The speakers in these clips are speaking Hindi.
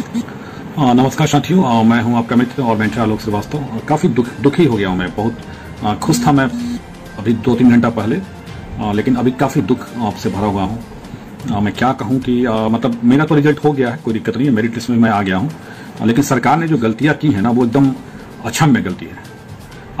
नमस्कार साथियों, मैं हूं आपका मित्र और मेंटर आलोक श्रीवास्तव। काफ़ी दुखी हो गया हूं मैं। बहुत खुश था मैं अभी 2-3 घंटा पहले, लेकिन अभी काफ़ी दुख आपसे भरा हुआ हूं। मैं क्या कहूं कि मतलब मेरा तो रिजल्ट हो गया है, कोई दिक्कत नहीं है, मेरिट लिस्ट में मैं आ गया हूं। लेकिन सरकार ने जो गलतियां की है ना, वो एकदम अक्षम्य गलती है।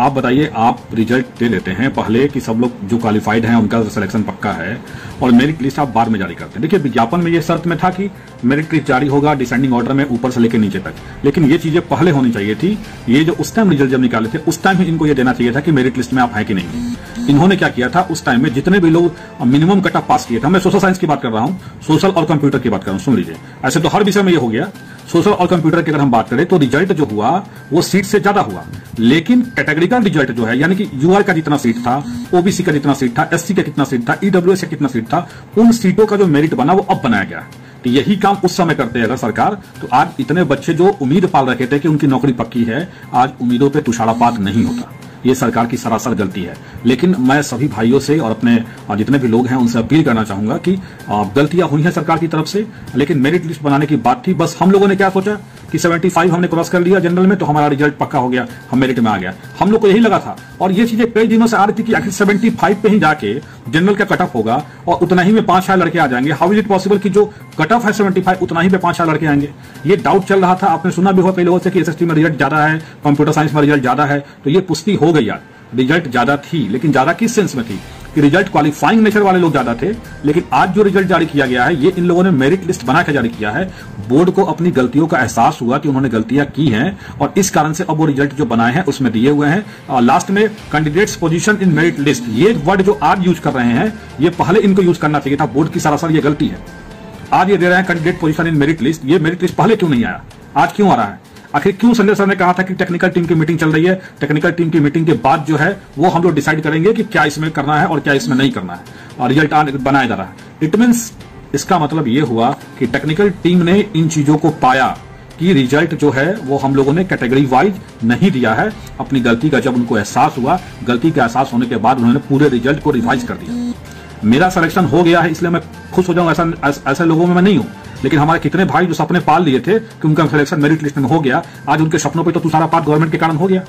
आप बताइए, आप रिजल्ट दे देते हैं पहले कि सब लोग जो क्वालिफाइड हैं उनका सिलेक्शन पक्का है, और मेरिट लिस्ट आप बाद में जारी करते हैं। देखिए, विज्ञापन में ये शर्त में था कि मेरिट लिस्ट जारी होगा डिसेंडिंग ऑर्डर में, ऊपर से लेकर नीचे तक, लेकिन ये चीजें पहले होनी चाहिए थी। ये जो उस टाइम रिजल्ट जब निकाले थे, उस टाइम ही इनको ये देना चाहिए था कि मेरिट लिस्ट में आप हैं कि नहीं। इन्होंने क्या किया था उस टाइम में, जितने भी लोग मिनिमम कट ऑफ पास किए थे, मैं सोशल साइंस की बात कर रहा हूं, सोशल और कंप्यूटर की बात कर रहा हूं, सुन लीजिए। ऐसे तो हर विषय में ये हो गया। सोशल और कंप्यूटर की अगर हम बात करें तो रिजल्ट जो हुआ वो सीट से ज्यादा हुआ, लेकिन कैटेगरी का रिजल्ट जो है, यानी कि यूआर का जितना सीट था, ओबीसी का जितना सीट था, एससी का कितना सीट था, ईडब्ल्यूएस का कितना सीट था, उन सीटों का जो मेरिट बना वो अब बनाया गया। तो यही काम उस समय करते अगर सरकार, तो आज इतने बच्चे जो उम्मीद पाल रखे थे कि उनकी नौकरी पक्की है, आज उम्मीदों पे तुषारापात नहीं होता। ये सरकार की सरासर गलती है। लेकिन मैं सभी भाइयों से और अपने जितने भी लोग हैं उनसे अपील करना चाहूंगा कि गलतियां हुई हैं सरकार की तरफ से, लेकिन मेरिट लिस्ट बनाने की बात थी। बस हम लोगों ने क्या सोचा कि 75 हमने क्रॉस कर लिया जनरल में, तो हमारा रिजल्ट पक्का हो गया, हम मेरिट में आ गया। हम लोग को यही लगा था, और ये चीजें कई दिनों से आ रही थी कि आखिर 75 पे ही जाके जनरल का कट ऑफ होगा और उतना ही में 5-6 लड़के आ जाएंगे। हाउ इज इट पॉसिबल कि जो कट ऑफ है 75, उतना ही पे 5-6 लड़के आएंगे? ये डाउट चल रहा था। आपने सुना भी होगा कई लोगों से कि एसएसटी में रिजल्ट ज्यादा है, कंप्यूटर साइंस में रिजल्ट ज्यादा है, तो ये पुष्टि हो गई यार, रिजल्ट ज्यादा थी। लेकिन ज्यादा किस सेंस में थी कि रिजल्ट क्वालिफाइंग नेचर वाले लोग ज्यादा थे। लेकिन आज जो रिजल्ट जारी किया गया है, ये इन लोगों ने मेरिट लिस्ट बना के जारी किया है। बोर्ड को अपनी गलतियों का एहसास हुआ कि उन्होंने गलतियां की हैं, और इस कारण से अब वो रिजल्ट जो बनाए हैं उसमें दिए हुए हैं। लास्ट में candidates position in merit list, ये वर्ड जो आज यूज कर रहे हैं, ये पहले इनको यूज करना चाहिए था। बोर्ड की सरासर ये गलती है। आज ये दे रहे हैं candidate position in merit list, ये मेरिट लिस्ट पहले क्यों नहीं आया, आज क्यों आ रहा है? आखिर क्यों संजय सर ने कहा था कि टेक्निकल टीम की मीटिंग चल रही है, टेक्निकल टीम की मीटिंग के बाद जो है वो हम लोग डिसाइड करेंगे कि क्या इसमें करना है और क्या इसमें नहीं करना है, और रिजल्ट बनाया जा रहा है। इट मीन्स, इसका मतलब ये हुआ कि टेक्निकल टीम ने इन चीजों को पाया कि रिजल्ट जो है वो हम लोगों ने कैटेगरी वाइज नहीं दिया है। अपनी गलती का जब उनको एहसास हुआ, गलती का एहसास होने के बाद उन्होंने पूरे रिजल्ट को रिवाइज कर दिया। मेरा सिलेक्शन हो गया है इसलिए मैं खुश हो जाऊं, ऐसे लोगों में मैं नहीं हूं। लेकिन हमारे कितने भाई जो सपने पाल लिए थे कि उनका सिलेक्शन मेरिट लिस्ट में हो गया, आज उनके सपनों पे तो तुषारापात गवर्नमेंट के कारण हो गया।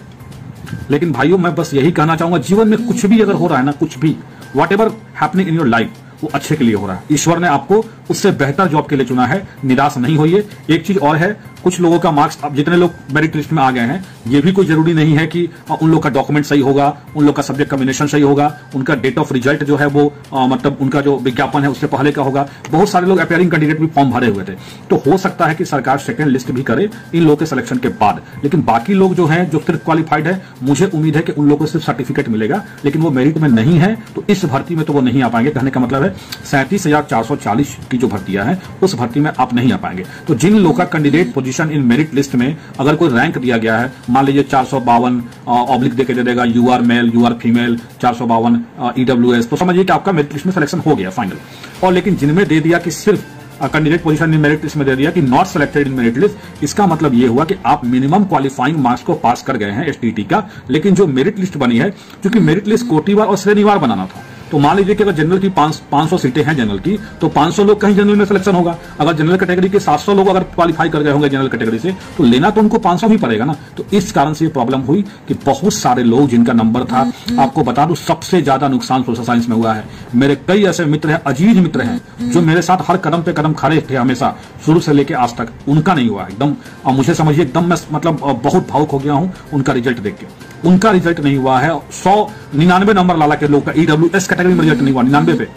लेकिन भाइयों, मैं बस यही कहना चाहूंगा, जीवन में कुछ भी अगर हो रहा है ना, कुछ भी, what ever happening in your life, वो अच्छे के लिए हो रहा है। ईश्वर ने आपको उससे बेहतर जॉब के लिए चुना है, निराश नहीं होइए। एक चीज और है, कुछ लोगों का मार्क्स, अब जितने लोग मेरिट लिस्ट में आ गए हैं, ये भी कोई जरूरी नहीं है कि उन लोग का डॉक्यूमेंट सही होगा, उन लोग का सब्जेक्ट कॉम्बिनेशन सही होगा, उनका डेट ऑफ रिजल्ट जो है वो मतलब उनका जो विज्ञापन है उससे पहले का होगा। बहुत सारे लोग अपेयरिंग कैंडिडेट भी फॉर्म भरे हुए थे, तो हो सकता है कि सरकार सेकंड लिस्ट भी करे इन लोगों के सिलेक्शन के बाद। लेकिन बाकी लोग जो हैं, जो सिर्फ क्वालिफाइड है, मुझे उम्मीद है कि उन लोगों को सिर्फ सर्टिफिकेट मिलेगा, लेकिन वो मेरिट में नहीं है, तो इस भर्ती में तो वो नहीं आ पाएंगे। कहने का मतलब है 37,440 की जो भर्तियां हैं उस भर्ती में आप नहीं आ पाएंगे। तो जिन लोगों का candidate position in merit list में अगर कोई रैंक दिया गया है, मान लीजिए 452 ऑब्लिक देके दे देगा, UR male, UR female, 452 EWS, तो समझिए कि आपका मेरिट लिस्ट में सिलेक्शन हो गया फाइनल। और लेकिन जिनमें दे दिया कि सिर्फ candidate position in merit list में दे दिया कि not selected in merit list, इसका मतलब ये हुआ कि आप मिनिमम क्वालिफाइंग मार्क्स को पास कर गए हैं एसटीटी का। लेकिन जो मेरिट लिस्ट बनी है, क्योंकि मेरिट लिस्ट कोटिवार और श्रेणीवार बनाना था, तो मान लीजिए कि अगर जनरल की 500 सीटें हैं जनरल की, तो 500 लोग कहीं जनरल में सिलेक्शन होगा। अगर जनरल कैटेगरी के 700 लोग अगर क्वालिफाई कर गए होंगे जनरल कैटेगरी से, तो लेना तो उनको 500 ही पड़ेगा ना। तो इस कारण से ये प्रॉब्लम हुई कि बहुत सारे लोग जिनका नंबर था, आपको बता दूं सबसे ज्यादा नुकसान सोशल साइंस में हुआ है। मेरे कई ऐसे मित्र हैं, अजीज मित्र हैं, जो मेरे साथ हर कदम पे कदम खड़े थे हमेशा, शुरू से लेकर आज तक, उनका नहीं हुआ एकदम। और मुझे समझिए एकदम मैं मतलब बहुत भावुक हो गया हूं उनका रिजल्ट देख के। उनका रिजल्ट नहीं हुआ है। 199 नंबर लाला के लोग का ईडब्ल्यूएस कैटेगरी में रिजल्ट नहीं हुआ, 99 पे।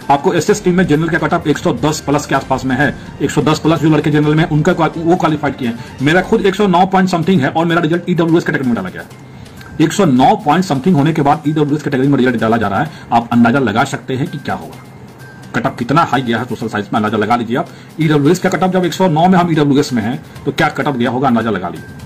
आपको एसएस टीम में जनरल का कट ऑफ 110 प्लस के आसपास में है। 110 प्लस जो लड़के जनरल में उनका वो क्वालिफाइड किए हैं। मेरा खुद 109 पॉइंट समथिंग है और मेरा रिजल्ट ईडब्ल्यूएस कैटेगरी में डाला गया। 109 पॉइंट समथिंग होने के बाद ईडब्ल्यूएस कैटेगरी में रिजल्ट डाला जा रहा है। आप अंदाजा लगा सकते हैं कि क्या होगा, कट ऑफ कितना हाई गया है सोशल साइंस में, अंदाजा लगा लीजिए आप। ईडब्ल्यूएस का कट ऑफ जब 109 में हम ईडब्ल्यूएस में हैं, तो क्या कट ऑफ गया होगा, अंदाजा लगा लीजिए।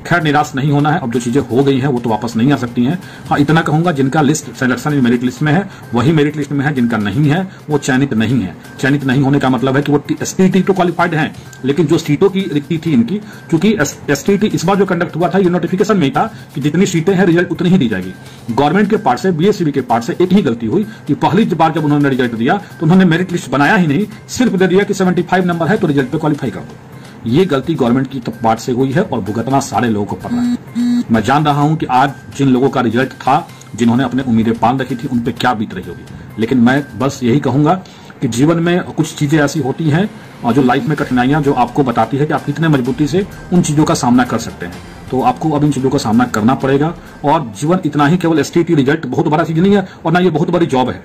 खैर, निराश नहीं होना है। अब जो चीजें हो गई हैं वो तो वापस नहीं आ सकती हैं। हाँ, इतना कहूंगा, जिनका लिस्ट सिलेक्शन मेरिट लिस्ट में है वही मेरिट लिस्ट में है, जिनका नहीं है वो चयनित नहीं है। चयनित नहीं होने का मतलब है कि वो एसटीटी तो क्वालिफाइड हैं, लेकिन जो सीटों की रिक्ति थी इनकी, क्योंकि एसटीटी इस बार जो कंडक्ट हुआ था ये नोटिफिकेशन में ही था कि जितनी सीटें हैं रिजल्ट उतनी ही दी जाएगी। गवर्नमेंट के पार्ट से, बीएससीबी के पार्ट से एक ही गलती हुई कि पहली बार जब उन्होंने रिजल्ट दिया तो उन्होंने मेरिट लिस्ट बनाया ही नहीं, सिर्फ दे दिया कि 75 नंबर है तो रिजल्ट पे क्वालिफाई कर दो। ये गलती गवर्नमेंट की पार्ट से हुई है और भुगतना सारे लोगों को पड़ रहा है। मैं जान रहा हूं कि आज जिन लोगों का रिजल्ट था, जिन्होंने अपने उम्मीदें पाल रखी थी, उन पे क्या बीत रही होगी। लेकिन मैं बस यही कहूंगा कि जीवन में कुछ चीजें ऐसी होती हैं और जो लाइफ में कठिनाइयां जो आपको बताती है कि आप कितने मजबूती से उन चीजों का सामना कर सकते हैं। तो आपको अब इन चीजों का सामना करना पड़ेगा। और जीवन इतना ही, केवल एसटीईटी रिजल्ट बहुत बड़ा चीज नहीं है और ना ये बहुत बड़ी जॉब है।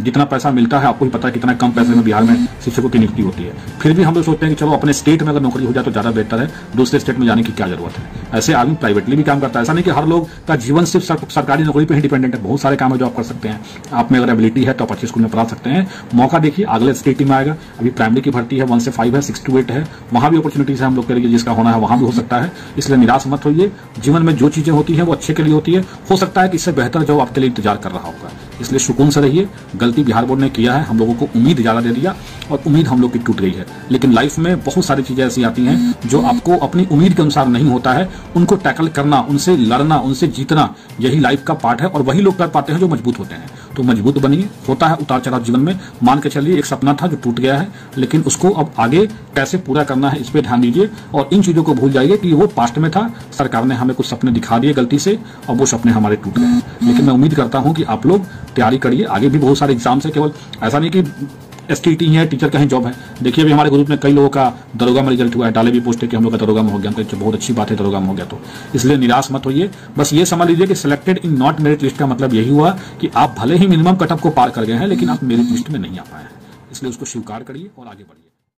जितना पैसा मिलता है आपको भी पता है कितना कम पैसे में बिहार में शिक्षकों की नियुक्ति होती है। फिर भी हम लोग सोचते हैं कि चलो अपने स्टेट में अगर नौकरी हो जाए तो ज्यादा बेहतर है, दूसरे स्टेट में जाने की क्या जरूरत है। ऐसे आदमी प्राइवेटली भी काम करता है। ऐसा नहीं कि हर लोग का जीवन सिर्फ सरकारी नौकरी पे ही डिपेंडेंट है। बहुत सारे काम है जो आप कर सकते हैं। आप में अगर एबिलिटी है तो आप अच्छे स्कूल में पढ़ा सकते हैं। मौका देखिए, अगले स्टेट में आएगा। अभी प्राइमरी की भर्ती है, 1 से 5 है, 6 to 8 है। वहां भी अपॉर्चुनिटीज है हम लोग के लिए, जिसका होना है वहां भी हो सकता है। इसलिए निराश मत होइए। जीवन में जो चीजें होती है वो अच्छे के लिए होती है। हो सकता है कि इससे बेहतर जो आपके लिए इंतजार कर रहा होगा। इसलिए सुकून से रहिए। गलती बिहार बोर्ड ने किया है, हम लोगों को उम्मीद ज्यादा दे दिया और उम्मीद हम लोग की टूट गई है। लेकिन लाइफ में बहुत सारी चीजें ऐसी आती हैं जो आपको अपनी उम्मीद के अनुसार नहीं होता है। उनको टैकल करना, उनसे लड़ना, उनसे जीतना, यही लाइफ का पार्ट है। और वही लोग कर पाते हैं जो मजबूत होते हैं। तो मजबूत बनिए। होता है उतार चढ़ाव जीवन में। मान के चलिए एक सपना था जो टूट गया है, लेकिन उसको अब आगे कैसे पूरा करना है इस पे ध्यान दीजिए। और इन चीजों को भूल जाइए कि वो पास्ट में था। सरकार ने हमें कुछ सपने दिखा दिए गलती से और वो सपने हमारे टूट गए। लेकिन मैं उम्मीद करता हूं कि आप लोग तैयारी करिए। आगे भी बहुत सारे एग्जाम्स है, केवल ऐसा नहीं कि एसटीईटी है, टीचर का ही जॉब है। देखिए अभी हमारे ग्रुप में कई लोगों का दरोगा में रिजल्ट हुआ है। डाले भी पोस्ट है कि हम लोग का दरोगा में हो गया, तो बहुत अच्छी बात है दरोगा में हो गया। तो इसलिए निराश मत होइए। बस ये समझ लीजिए कि selected in not merit list का मतलब यही हुआ कि आप भले ही मिनिमम कटअप को पार कर गए हैं, लेकिन आप मेरिट लिस्ट में नहीं आ पाए हैं। इसलिए उसको स्वीकार करिए और आगे बढ़िए।